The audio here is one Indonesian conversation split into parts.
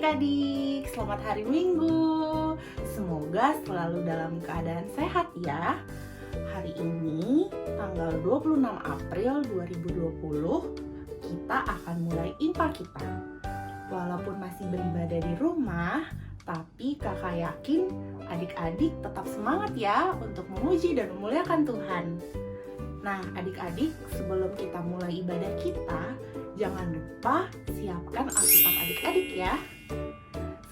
adik-adik, selamat hari Minggu. Semoga selalu dalam keadaan sehat ya. Hari ini, tanggal 26 April 2020, kita akan mulai IPA kita. Walaupun masih beribadah di rumah, tapi kakak yakin adik-adik tetap semangat ya untuk memuji dan memuliakan Tuhan. Nah, adik-adik, sebelum kita mulai ibadah kita, jangan lupa siapkan Alkitab adik-adik ya.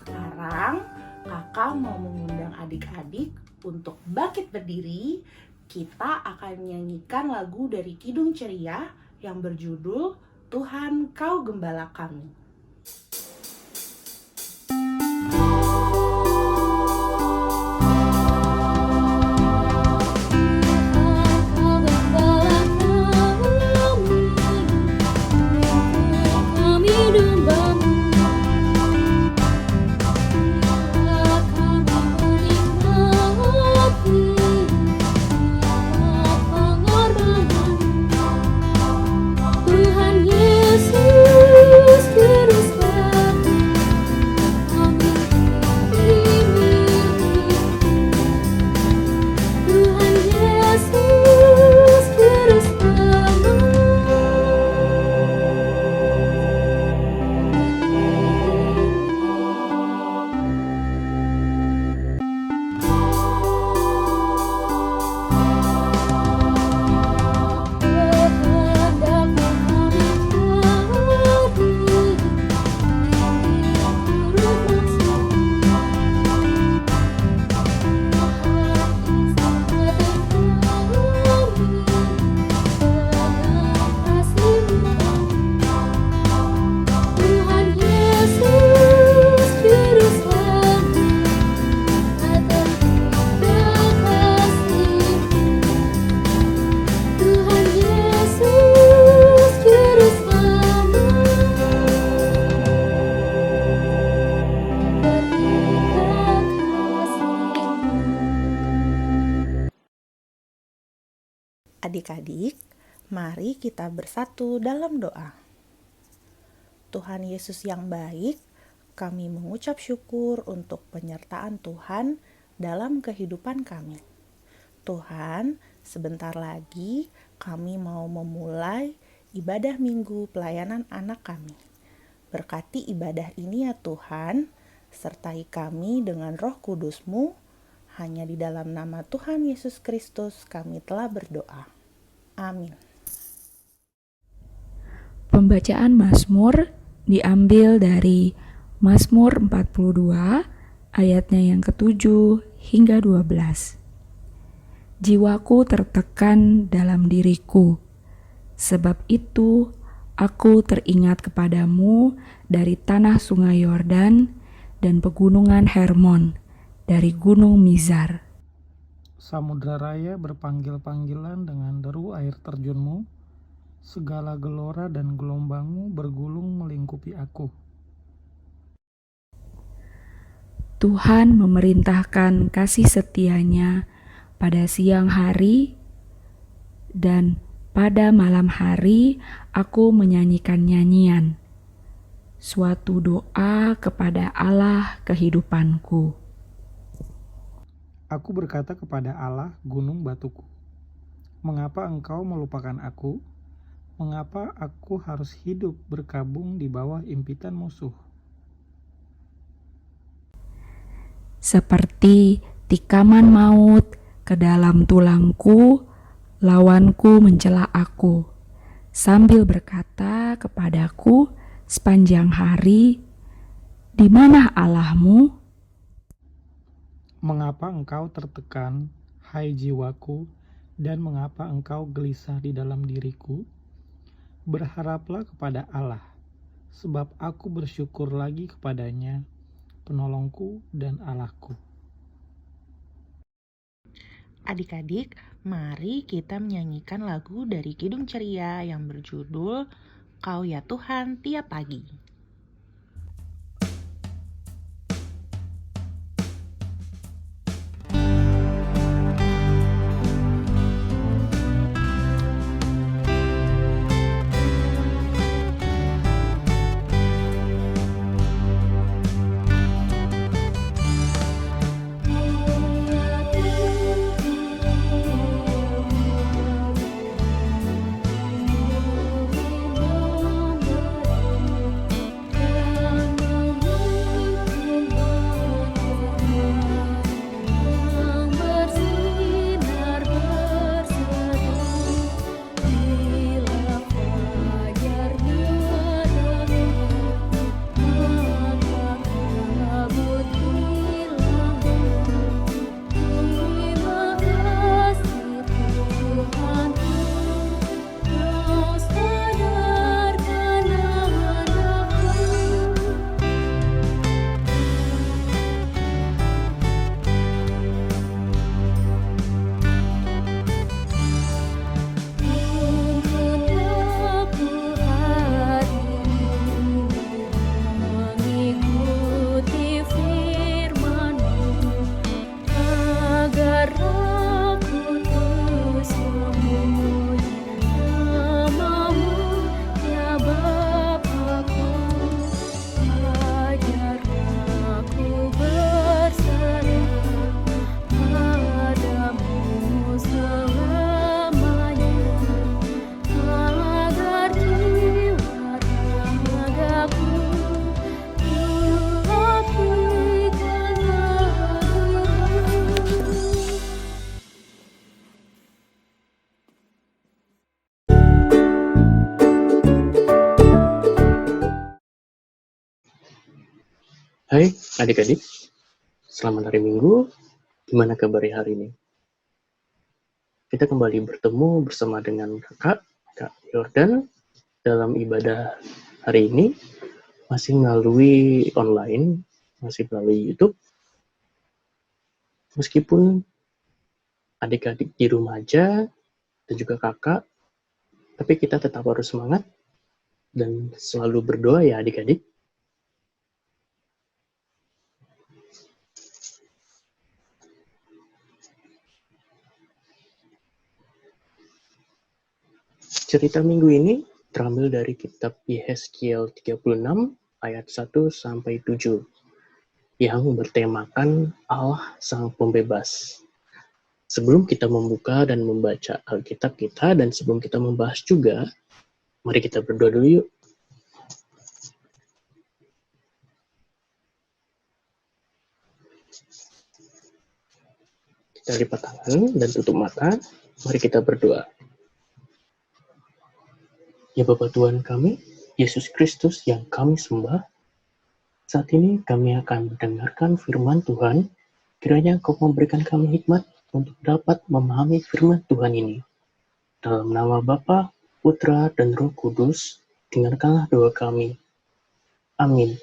Sekarang, kakak mau mengundang adik-adik untuk bangkit berdiri. Kita akan menyanyikan lagu dari Kidung Ceria yang berjudul Tuhan Kau Gembala Kami. Adik-adik, mari kita bersatu dalam doa. Tuhan Yesus yang baik, kami mengucap syukur untuk penyertaan Tuhan dalam kehidupan kami. Tuhan, sebentar lagi kami mau memulai ibadah minggu pelayanan anak kami. Berkati ibadah ini ya Tuhan, sertai kami dengan Roh Kudus-Mu. Hanya di dalam nama Tuhan Yesus Kristus kami telah berdoa. Amin. Pembacaan Mazmur diambil dari Mazmur 42 ayatnya yang ke-7 hingga 12. Jiwaku tertekan dalam diriku, sebab itu aku teringat kepadamu dari tanah sungai Yordan dan pegunungan Hermon, dari gunung Mizar. Samudra raya berpanggil-panggilan dengan deru air terjunmu, segala gelora dan gelombangmu bergulung melingkupi aku. Tuhan memerintahkan kasih setianya pada siang hari, dan pada malam hari aku menyanyikan nyanyian, suatu doa kepada Allah kehidupanku. Aku berkata kepada Allah, gunung batuku, mengapa engkau melupakan aku? Mengapa aku harus hidup berkabung di bawah impitan musuh? Seperti tikaman maut ke dalam tulangku, lawanku mencela aku, sambil berkata kepadaku sepanjang hari, di mana Allahmu? Mengapa engkau tertekan, hai jiwaku, dan mengapa engkau gelisah di dalam diriku? Berharaplah kepada Allah, sebab aku bersyukur lagi kepadanya, penolongku dan Allahku. Adik-adik, mari kita menyanyikan lagu dari Kidung Ceria yang berjudul Kau ya Tuhan tiap pagi. Hai adik-adik, selamat hari Minggu. Gimana kabarnya hari ini? Kita kembali bertemu bersama dengan Kak Yordan dalam ibadah hari ini, masih melalui online, masih melalui YouTube. Meskipun adik-adik di rumah aja dan juga kakak, tapi kita tetap harus semangat dan selalu berdoa ya adik-adik. Cerita minggu ini terambil dari kitab Yehezkiel 36 ayat 1 sampai 7 yang bertemakan Allah Sang Pembebas. Sebelum kita membuka dan membaca Alkitab kita dan sebelum kita membahas juga, mari kita berdoa dulu yuk. Kita lipat tangan dan tutup mata, mari kita berdoa. Ya Bapa Tuhan kami, Yesus Kristus yang kami sembah, saat ini kami akan mendengarkan firman Tuhan. Kiranya Engkau memberikan kami hikmat untuk dapat memahami firman Tuhan ini. Dalam nama Bapa, Putra, dan Roh Kudus, dengarkanlah doa kami. Amin.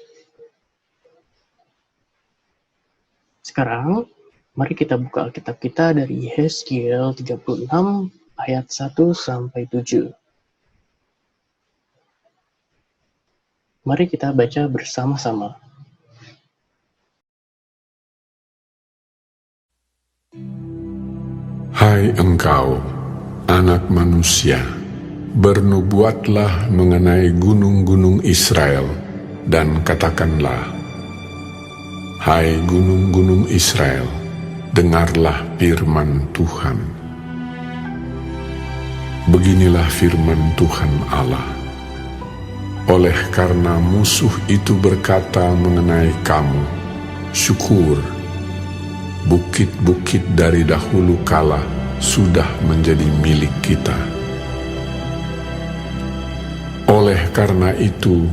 Sekarang, mari kita buka Alkitab kita dari Yehezkiel 36 ayat 1 sampai 7. Mari kita baca bersama-sama. Hai engkau, anak manusia, bernubuatlah mengenai gunung-gunung Israel, dan katakanlah, hai gunung-gunung Israel, dengarlah firman Tuhan. Beginilah firman Tuhan Allah. Oleh karena musuh itu berkata mengenai kamu, syukur, bukit-bukit dari dahulu kala sudah menjadi milik kita. Oleh karena itu,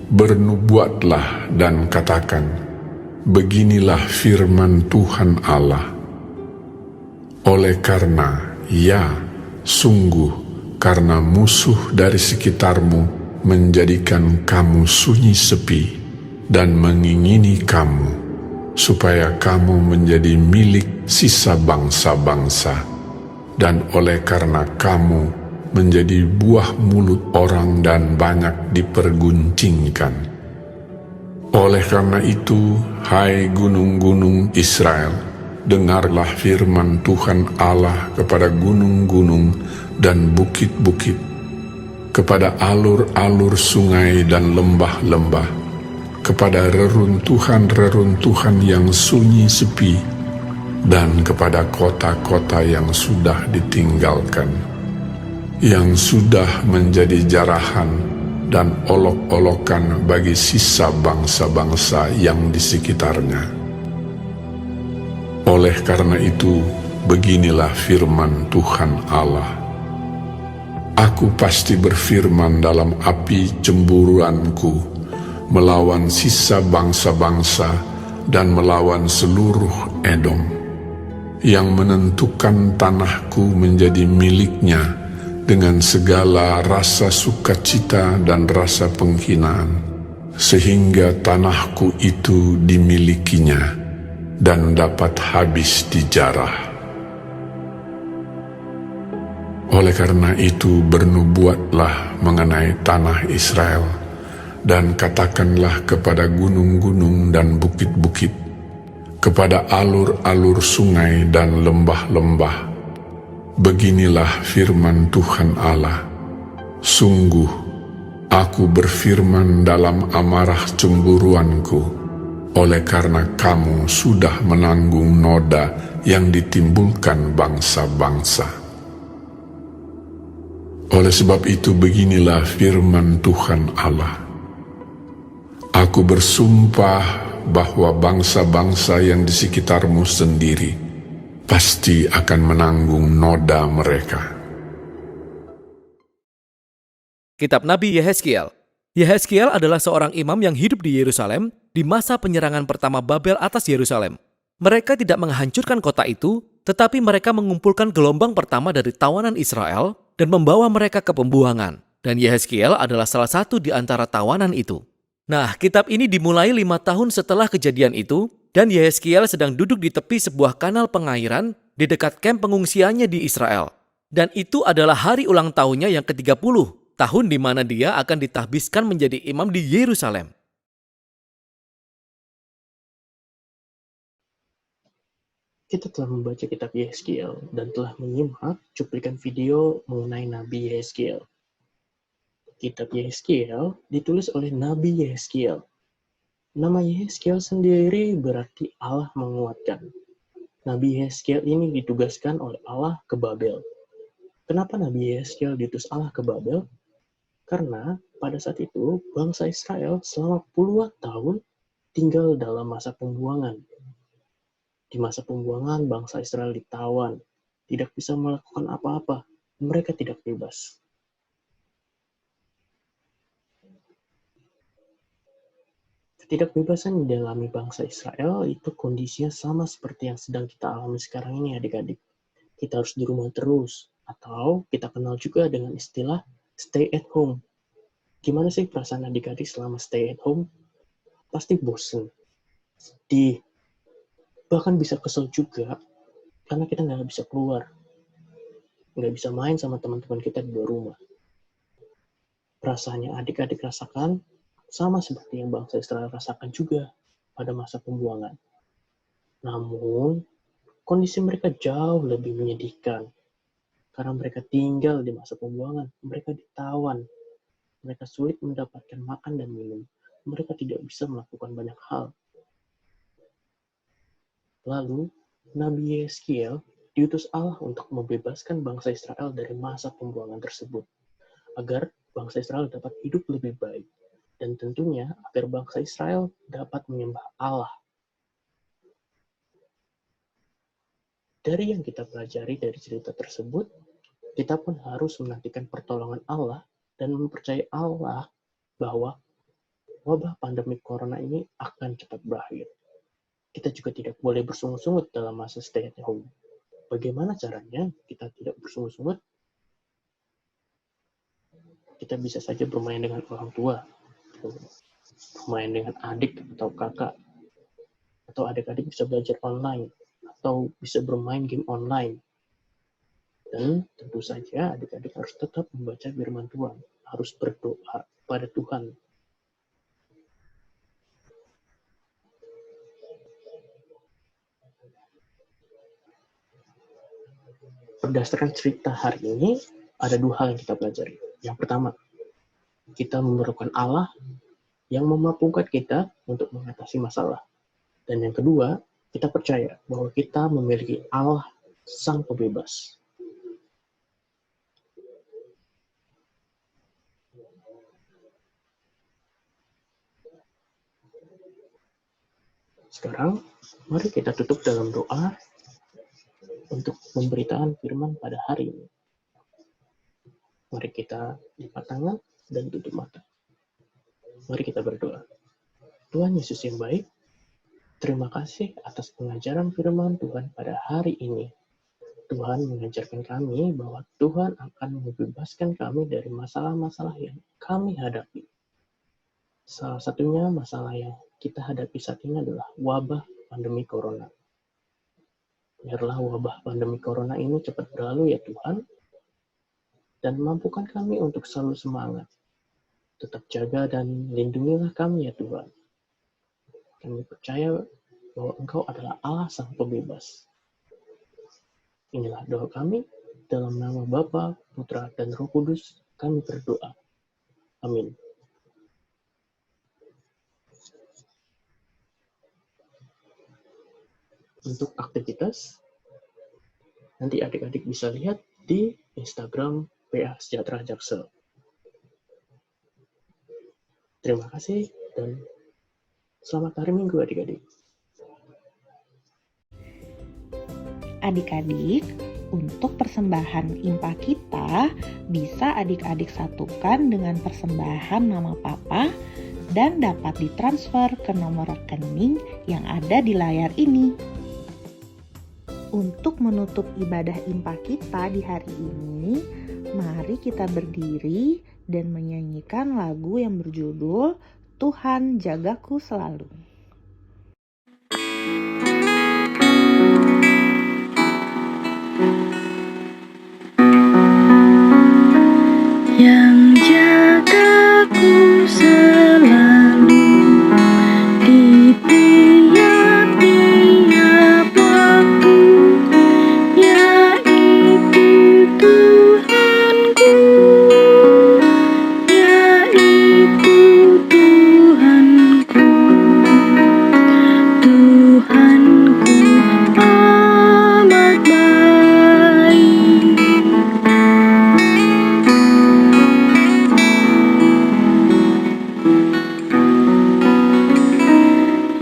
bernubuatlah dan katakan, beginilah firman Tuhan Allah. Oleh karena, ya, sungguh, karena musuh dari sekitarmu menjadikan kamu sunyi sepi dan mengingini kamu, supaya kamu menjadi milik sisa bangsa-bangsa, dan oleh karena kamu menjadi buah mulut orang dan banyak diperguncingkan. Oleh karena itu, hai gunung-gunung Israel, dengarlah firman Tuhan Allah kepada gunung-gunung dan bukit-bukit, kepada alur-alur sungai dan lembah-lembah, kepada reruntuhan-reruntuhan yang sunyi sepi, dan kepada kota-kota yang sudah ditinggalkan, yang sudah menjadi jarahan dan olok-olokan bagi sisa bangsa-bangsa yang di sekitarnya. Oleh karena itu, beginilah firman Tuhan Allah. Aku pasti berfirman dalam api cemburuanku, melawan sisa bangsa-bangsa dan melawan seluruh Edom, yang menentukan tanahku menjadi miliknya dengan segala rasa sukacita dan rasa penghinaan, sehingga tanahku itu dimilikinya dan dapat habis dijarah. Oleh karena itu, bernubuatlah mengenai tanah Israel, dan katakanlah kepada gunung-gunung dan bukit-bukit, kepada alur-alur sungai dan lembah-lembah, beginilah firman Tuhan Allah. Sungguh, aku berfirman dalam amarah cemburuanku, oleh karena kamu sudah menanggung noda yang ditimbulkan bangsa-bangsa. Oleh sebab itu, beginilah firman Tuhan Allah. Aku bersumpah bahwa bangsa-bangsa yang di sekitarmu sendiri pasti akan menanggung noda mereka. Kitab Nabi Yehezkiel. Yehezkiel adalah seorang imam yang hidup di Yerusalem di masa penyerangan pertama Babel atas Yerusalem. Mereka tidak menghancurkan kota itu, tetapi mereka mengumpulkan gelombang pertama dari tawanan Israel dan membawa mereka ke pembuangan. Dan Yehezkiel adalah salah satu di antara tawanan itu. Nah, kitab ini dimulai 5 tahun setelah kejadian itu, dan Yehezkiel sedang duduk di tepi sebuah kanal pengairan di dekat kamp pengungsiannya di Israel. Dan itu adalah hari ulang tahunnya yang ke-30, tahun di mana dia akan ditahbiskan menjadi imam di Yerusalem. Kita telah membaca kitab Yehezkiel dan telah menyimak cuplikan video mengenai Nabi Yehezkiel. Kitab Yehezkiel ditulis oleh Nabi Yehezkiel. Nama Yehezkiel sendiri berarti Allah menguatkan. Nabi Yehezkiel ini ditugaskan oleh Allah ke Babel. Kenapa Nabi Yehezkiel diutus Allah ke Babel? Karena pada saat itu bangsa Israel selama puluhan tahun tinggal dalam masa pembuangan. Di masa pembuangan, bangsa Israel ditawan, tidak bisa melakukan apa-apa, mereka tidak bebas. Ketidakbebasan yang dialami bangsa Israel itu kondisinya sama seperti yang sedang kita alami sekarang ini, adik-adik. Kita harus di rumah terus, atau kita kenal juga dengan istilah stay at home. Gimana sih perasaan adik-adik selama stay at home? Pasti bosen, sedih, bahkan bisa kesel juga, karena kita nggak bisa keluar. Nggak bisa main sama teman-teman kita di luar rumah. Perasaannya adik-adik rasakan, sama seperti yang bangsa Israel rasakan juga pada masa pembuangan. Namun, kondisi mereka jauh lebih menyedihkan. Karena mereka tinggal di masa pembuangan, mereka ditawan. Mereka sulit mendapatkan makan dan minum. Mereka tidak bisa melakukan banyak hal. Lalu, Nabi Yehezkiel diutus Allah untuk membebaskan bangsa Israel dari masa pembuangan tersebut, agar bangsa Israel dapat hidup lebih baik, dan tentunya agar bangsa Israel dapat menyembah Allah. Dari yang kita pelajari dari cerita tersebut, kita pun harus menantikan pertolongan Allah dan mempercayai Allah bahwa wabah pandemi corona ini akan cepat berakhir. Kita juga tidak boleh bersungut-sungut dalam masa stay at home. Bagaimana caranya kita tidak bersungut-sungut? Kita bisa saja bermain dengan orang tua, bermain dengan adik atau kakak, atau adik-adik bisa belajar online, atau bisa bermain game online. Dan tentu saja adik-adik harus tetap membaca firman Tuhan, harus berdoa pada Tuhan. Berdasarkan cerita hari ini, ada 2 hal yang kita pelajari. Yang pertama, kita memerlukan Allah yang memampukan kita untuk mengatasi masalah. Dan yang kedua, kita percaya bahwa kita memiliki Allah Sang Pembebas. Sekarang, mari kita tutup dalam doa untuk pemberitaan firman pada hari ini. Mari kita lipat tangan dan tutup mata. Mari kita berdoa. Tuhan Yesus yang baik, terima kasih atas pengajaran firman Tuhan pada hari ini. Tuhan mengajarkan kami bahwa Tuhan akan membebaskan kami dari masalah-masalah yang kami hadapi. Salah satunya masalah yang kita hadapi saat ini adalah wabah pandemi corona. Biarlah wabah pandemi corona ini cepat berlalu ya Tuhan, dan mampukan kami untuk selalu semangat. Tetap jaga dan lindungilah kami ya Tuhan. Kami percaya bahwa Engkau adalah Allah Sang Pembebas. Inilah doa kami, dalam nama Bapa, Putra, dan Roh Kudus, kami berdoa. Amin. Untuk aktivitas, nanti adik-adik bisa lihat di Instagram PA Sejahtera Jaksel. Terima kasih dan selamat hari Minggu adik-adik. Adik-adik, untuk persembahan IMPA kita bisa adik-adik satukan dengan persembahan Mama Papa dan dapat ditransfer ke nomor rekening yang ada di layar ini. Untuk menutup ibadah impa kita di hari ini, mari kita berdiri dan menyanyikan lagu yang berjudul Tuhan Jagaku Selalu. Yang jagaku selalu di tiap-tiap waktu, yaitu Tuhanku, yaitu Tuhanku, Tuhanku amat baik.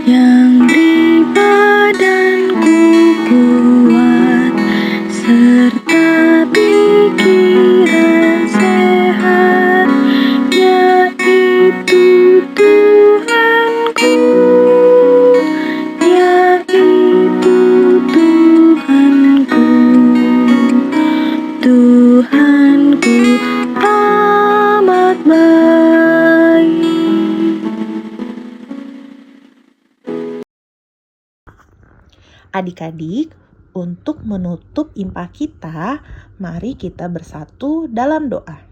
Yang beri badanku kuat serta pikiran sehat, yaitu Tuhanku, yaitu Tuhanku, Tuhanku amat baik. Adik-adik, untuk menutup impa kita, mari kita bersatu dalam doa.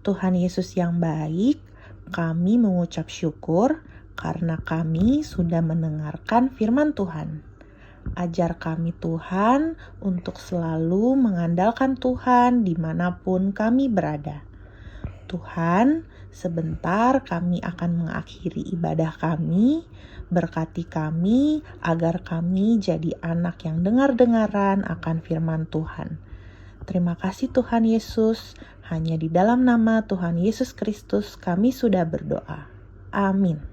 Tuhan Yesus yang baik, kami mengucap syukur karena kami sudah mendengarkan firman Tuhan. Ajar kami Tuhan untuk selalu mengandalkan Tuhan dimanapun kami berada. Tuhan, sebentar kami akan mengakhiri ibadah kami. Berkati kami agar kami jadi anak yang dengar-dengaran akan firman Tuhan. Terima kasih Tuhan Yesus, hanya di dalam nama Tuhan Yesus Kristus kami sudah berdoa. Amin.